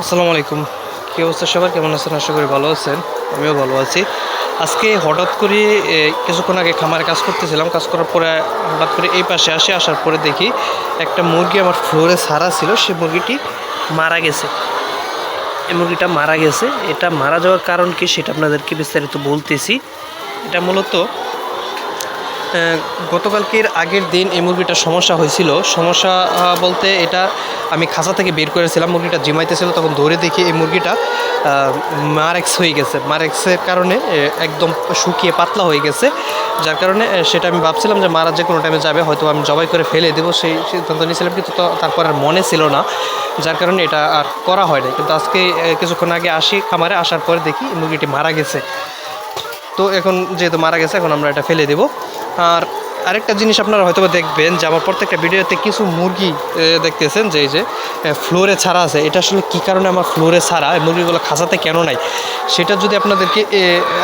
আসসালামু আলাইকুম। কী অবস্থা সবার, কেমন আছেন? আশা করি ভালো আছেন। আমিও ভালো আছি। আজকে হঠাৎ করে কিছুক্ষণ আগে খামারে কাজ করতেছিলাম। কাজ করার পরে হঠাৎ করে এই পাশে আসার পরে দেখি একটা মুরগি আমার ফ্লোরে ছাড়া ছিল, সে মুরগিটি মারা গেছে। এই মুরগিটা মারা গেছে। এটা মারা যাওয়ার কারণ কি সেটা আপনাদেরকে বিস্তারিত বলতেছি। এটা মূলত গতকালকের আগের দিন এই মুরগিটার সমস্যা হয়েছিল। সমস্যা বলতে এটা আমি খাঁচা থেকে বের করেছিলাম, মুরগিটা জিমাইতেছিল, তখন ধরে দেখি এই মুরগিটা মারেক্স হয়ে গেছে। মারেক্সের কারণে একদম শুকিয়ে পাতলা হয়ে গেছে, যার কারণে সেটা আমি ভাবছিলাম যে মারা যে কোনো টাইমে যাবে, হয়তো আমি জবাই করে ফেলে দেবো, সেই সিদ্ধান্ত নিয়েছিলাম। কিন্তু তারপর আর মনে ছিল না, যার কারণে এটা আর করা হয় না। কিন্তু আজকে কিছুক্ষণ আগে খামারে আসার পরে দেখি মুরগিটি মারা গেছে। তো এখন যেহেতু মারা গেছে, এখন আমরা এটা ফেলে দেব। আর আরেকটা জিনিস আপনারা হয়তো দেখবেন যে আমার প্রত্যেকটা ভিডিওতে কিছু মুরগি দেখতেছেন যে এই যে ফ্লোরে ছাড়া আছে। এটা আসলে কী কারণে আমার ফ্লোরে ছাড়া, মুরগিগুলো খাঁচাতে কেন নাই, সেটা যদি আপনাদেরকে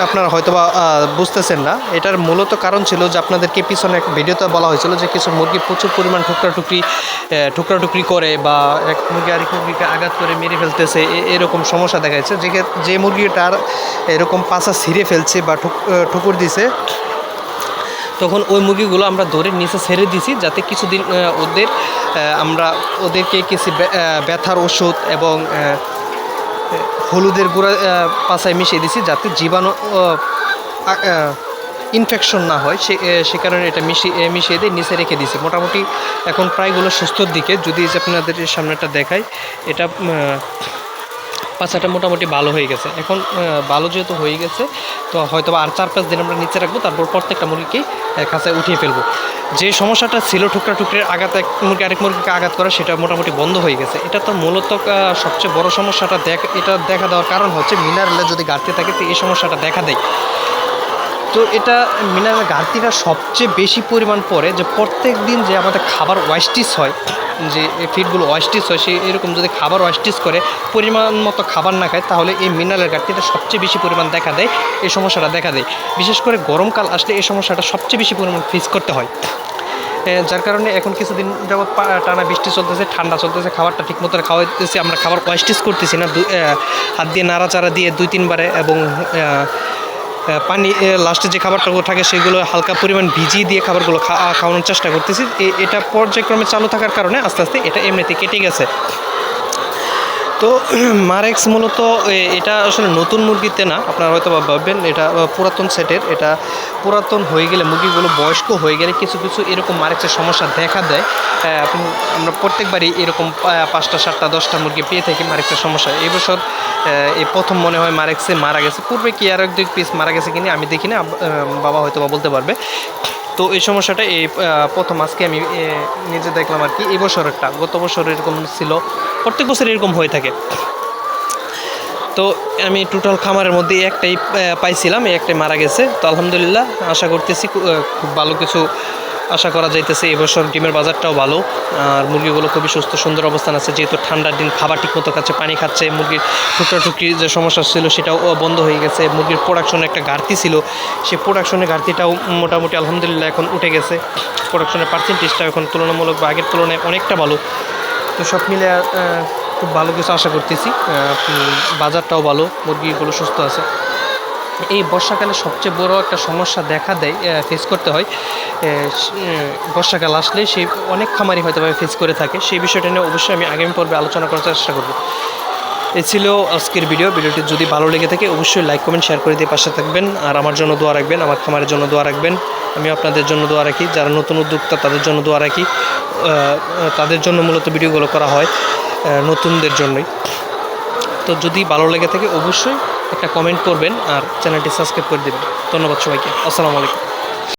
আপনারা হয়তো বা বুঝতেছেন না। এটার মূলত কারণ ছিল যে আপনাদেরকে পিছনে এক ভিডিওতে বলা হয়েছিল যে কিছু মুরগি প্রচুর পরিমাণ টুকরাটুকরি করে, বা এক মুরগি আরেক মুরগিকে আঘাত করে মেরে ফেলতেছে, এরকম সমস্যা দেখা যাচ্ছে। যে মুরগিটার এরকম পাছা ছিঁড়ে ফেলছে বা ঠুকুর দিছে, তখন ওই মুরগিগুলো আমরা ধরে নিচে ছেড়ে দিছি, যাতে কিছুদিন আমরা ওদেরকে কিছু ব্যথার ওষুধ এবং হলুদের গুঁড়া পাছায় মিশিয়ে দিছি, যাতে জীবাণু ইনফেকশন না হয়। সে কারণে এটা মিশিয়ে দিয়ে নিচে রেখে দিছি। মোটামুটি এখন প্রায়গুলো সুস্থর দিকে। যদি আপনাদের সামনেটা দেখাই, এটা পাছাটা মোটামুটি ভালো হয়ে গেছে। এখন ভালো যেহেতু হয়ে গেছে, তো হয়তো আর 4-5 দিন আমরা নিচে রাখবো, তারপর প্রত্যেকটা মুরগিকেই খাঁচায় উঠিয়ে ফেলবো। যে সমস্যাটা ছিল টুকরির আঘাত, এক মুরগি আরেক মুরগিকে আঘাত করা, সেটা মোটামুটি বন্ধ হয়ে গেছে। এটা তো মূলত সবচেয়ে বড় সমস্যাটা এটা দেখা দেওয়ার কারণ হচ্ছে মিনারেলের যদি ঘাটতি থাকে, তো এই সমস্যাটা দেখা দেয়। তো এটা মিনারেলের ঘাটতিটা সবচেয়ে বেশি পরিমাণ পড়ে যে প্রত্যেক দিন যে আমাদের খাবার ওয়েস্টেজ হয়, যে ফিডগুলো ওয়েস্টেজ হয়, সে এরকম যদি খাবার ওয়েস্টেজ করে, পরিমাণ মতো খাবার না খায়, তাহলে এই মিনারেলের ঘাটতিটা সবচেয়ে বেশি পরিমাণ দেখা দেয়। এই সমস্যাটা দেখা দেয় বিশেষ করে গরমকাল আসলে, এই সমস্যাটা সবচেয়ে বেশি পরিমাণ ফেস করতে হয়। যার কারণে এখন কিছুদিন যাবৎ টানা বৃষ্টি চলতেছে, ঠান্ডা চলতেছে, খাবারটা ঠিকমতো খাওয়াইতেছি আমরা, খাবার ওয়েস্টেজ করতেছি না। হাত দিয়ে নাড়াচাড়া দিয়ে 2-3 বারে, এবং পানি লাস্টে যে খাবারটাগুলো থাকে সেগুলো হালকা পরিমাণ ভিজিয়ে দিয়ে খাবারগুলো খাওয়ানোর চেষ্টা করতেছি। এটা পর্যায়ক্রমে চালু থাকার কারণে আস্তে আস্তে এটা এমনিতে কেটে গেছে। তো মারেক্স মূলত এটা আসলে নতুন মুরগিতে না, আপনারা হয়তো ভাববেন এটা পুরাতন সেটের। এটা পুরাতন হয়ে গেলে, মুরগিগুলো বয়স্ক হয়ে গেলে কিছু এরকম মারেক্সের সমস্যা দেখা দেয়। আমরা প্রত্যেকবারই এরকম 5টা 7টা 10টা মুরগি পেয়ে থাকি মারেক্সের সমস্যা। এই বছর এই প্রথম মনে হয় মারেক্সে মারা গেছে। পূর্বে কি আর 1-2 পিস মারা গেছে কিনা আমি দেখি না, বাবা হয়তো বা বলতে পারবে। তো এই সমস্যাটা এই প্রথম আজকে আমি নিজে দেখলাম আর কি। এই বছরেরটা, গত বছর এরকম ছিল, প্রত্যেক বছর এরকম হয়ে থাকে। তো আমি টোটাল খামারের মধ্যে একটাই পাইছিলাম, এই একটাই মারা গেছে। তো আলহামদুলিল্লাহ, আশা করতেছি খুব ভালো কিছু আশা করা যাইতেছে। এবছর ডিমের বাজারটাও ভালো, আর মুরগিগুলো খুবই সুস্থ সুন্দর অবস্থান আছে। যেহেতু ঠান্ডার দিন, খাবার ঠিকমতো খাচ্ছে, পানি খাচ্ছে, মুরগির টুকরির যে সমস্যা ছিল সেটাও বন্ধ হয়ে গেছে। মুরগির প্রোডাকশনের একটা ঘাটতি ছিল, সেই প্রোডাকশনের ঘাটতিটাও মোটামুটি আলহামদুলিল্লাহ এখন উঠে গেছে। প্রোডাকশনের পার্সেন্টেজটা এখন তুলনামূলক বা আগের তুলনায় অনেকটা ভালো। তো সব মিলে খুব ভালো কিছু আশা করতেছি। বাজারটাও ভালো, মুরগিগুলো সুস্থ আছে। এই বর্ষাকালে সবচেয়ে বড় একটা সমস্যা দেখা দেয়, ফেস করতে হয়। বর্ষাকাল আসলে সেই অনেক খামারি হয়তো ফেস করে থাকে। সেই বিষয়টা নিয়ে অবশ্যই আমি আগামী পর্বে আলোচনা করার চেষ্টা করব। এই ছিল আজকের ভিডিওটি যদি ভালো লেগে থাকে অবশ্যই লাইক কমেন্ট শেয়ার করে দিয়ে পাশে থাকবেন। আর আমার জন্য দোয়া রাখবেন, আমার খামারের জন্য দোয়া রাখবেন। আমি আপনাদের জন্য দোয়া রাখি, যারা নতুন উদ্যোক্তা তাদের জন্য দোয়া রাখি। তাদের জন্য মূলত ভিডিওগুলো করা হয়, নতুনদের জন্যই। তো যদি ভালো লেগে থাকে অবশ্যই একটা কমেন্ট করবেন, আর চ্যানেলটি সাবস্ক্রাইব করে দেবেন। ধন্যবাদ সবাইকে। আসসালামু আলাইকুম।